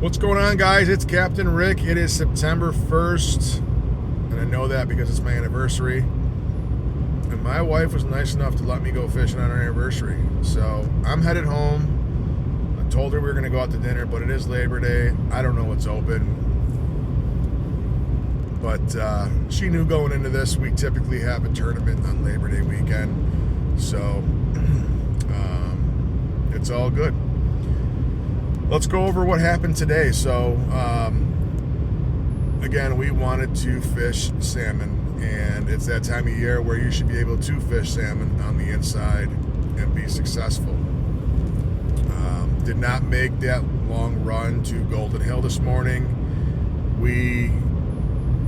What's going on, guys? It's Captain Rick. It is September 1st, and I know that because it's my anniversary. And my wife was nice enough to let me go fishing on our anniversary. So I'm headed home. I told her we were going to go out to dinner, but it is Labor Day. I don't know what's open. But she knew going into this, we typically have a tournament on Labor Day weekend. So it's all good. Let's go over what happened today. So, again, we wanted to fish salmon, and it's that time of year where you should be able to fish salmon on the inside and be successful. Did not make that long run to Golden Hill this morning. We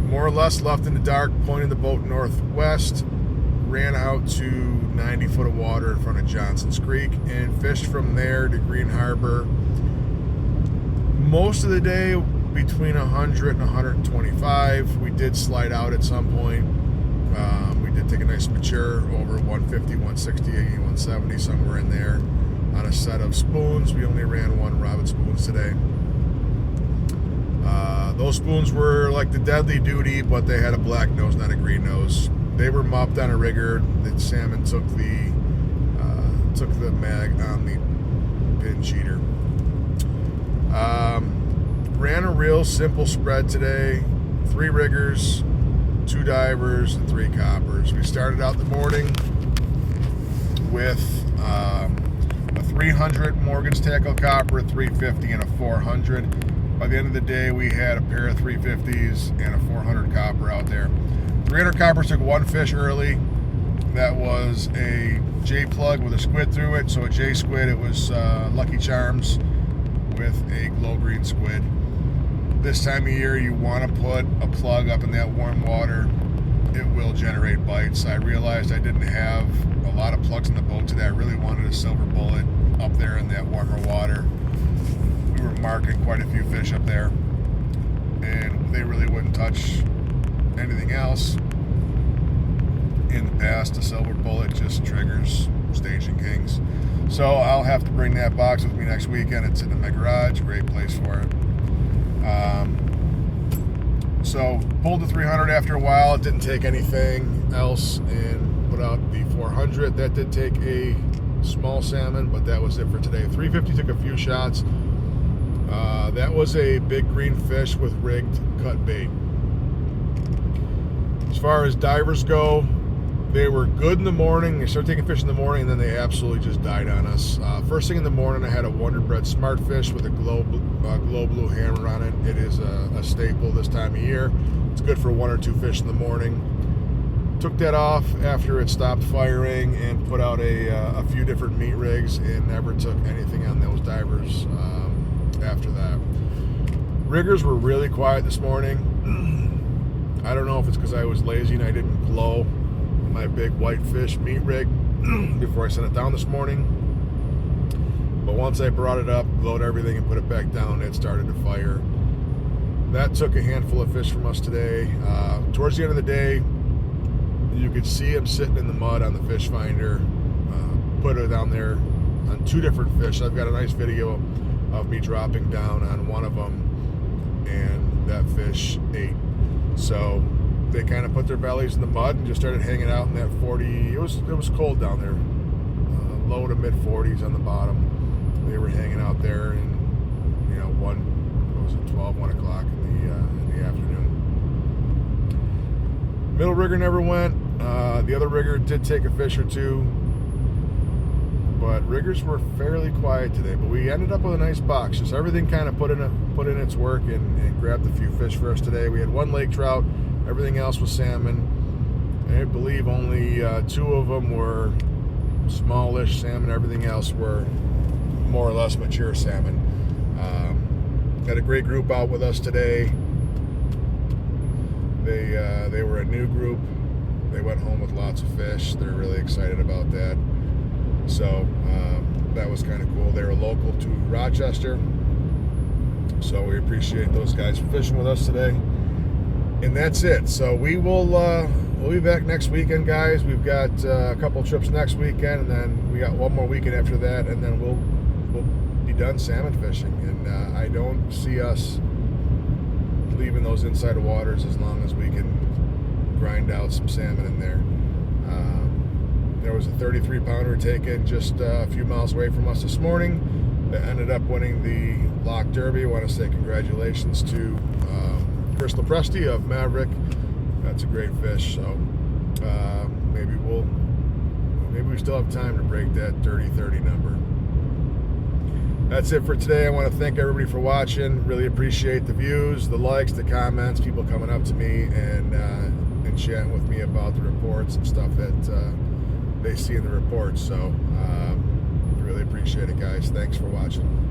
more or less left in the dark, pointed the boat northwest, ran out to 90 foot of water in front of Johnson's Creek, and fished from there to Green Harbor. Most of the day between 100 and 125. We did slide out at some point. We did take a nice mature over 150, 160, 80, 170, somewhere in there on a set of spoons. We only ran one Robin spoons today. Those spoons were like the Deadly Duty, but they had a black nose, not a green nose. They were mopped on a rigger. The salmon took the mag on the pin cheater. Ran a real simple spread today. 3 riggers, 2 divers, and 3 coppers. We started out the morning with a 300 Morgan's tackle copper, a 350, and a 400. By the end of the day, we had a pair of 350s and a 400 copper out there. 300 copper took 1 fish early. That was a J plug with a squid through it. So a J squid, it was Lucky Charms with a glow green squid. This time of year, you want to put a plug up in that warm water. It will generate bites. I realized I didn't have a lot of plugs in the boat today. I really wanted a silver bullet up there in that warmer water. We were marking quite a few fish up there, and they really wouldn't touch anything else. In the past, a silver bullet just triggers Station Kings. So I'll have to bring that box with me next weekend. It's in my garage. Great place for it. So pulled the 300 after a while. It didn't take anything else, and put out the 400. That did take a small salmon, but that was it for today. 350 took a few shots. That was a big green fish with rigged cut bait. As far as divers go, they were good in the morning. They started taking fish in the morning, and then they absolutely just died on us. First thing in the morning, I had a Wonder Bread Smart Fish with a glow blue hammer on it. It is a staple this time of year. It's good for 1 or 2 fish in the morning. Took that off after it stopped firing and put out a few different meat rigs, and never took anything on those divers after that. Riggers were really quiet this morning. I don't know if it's because I was lazy and I didn't blow my big whitefish meat rig before I sent it down this morning. But once I brought it up, glowed everything, and put it back down, it started to fire. That took a handful of fish from us today. Towards the end of the day, you could see them sitting in the mud on the fish finder. Put it down there on 2 different fish. I've got a nice video of me dropping down on one of them, and that fish ate. So they kind of put their bellies in the mud and just started hanging out in that 40. It was cold down there, low to mid 40s on the bottom. They were hanging out there, and 1 o'clock in the afternoon. Middle rigger never went. The other rigger did take a fish or 2, but riggers were fairly quiet today. But we ended up with a nice box. Just everything kind of put in its work and grabbed a few fish for us today. We had 1 lake trout. Everything else was salmon. I believe only 2 of them were smallish salmon. Everything else were more or less mature salmon. Got a great group out with us today. They were a new group. They went home with lots of fish. They're really excited about that. So that was kind of cool. They were local to Rochester. So we appreciate those guys for fishing with us today. And that's it. So we'll be back next weekend, guys. We've got a couple trips next weekend, and then we got one more weekend after that, and then we'll be done. done salmon fishing, and I don't see us leaving those inside of waters as long as we can grind out some salmon in there. There was a 33 pounder taken just a few miles away from us this morning that ended up winning the Loch Derby. I want to say congratulations to Crystal Presti of Maverick. That's a great fish. So maybe we still have time to break that 30-30 number. That's it for today. I want to thank everybody for watching. Really appreciate the views, the likes, the comments, people coming up to me and chatting with me about the reports and stuff that they see in the reports. So really appreciate it, guys. Thanks for watching.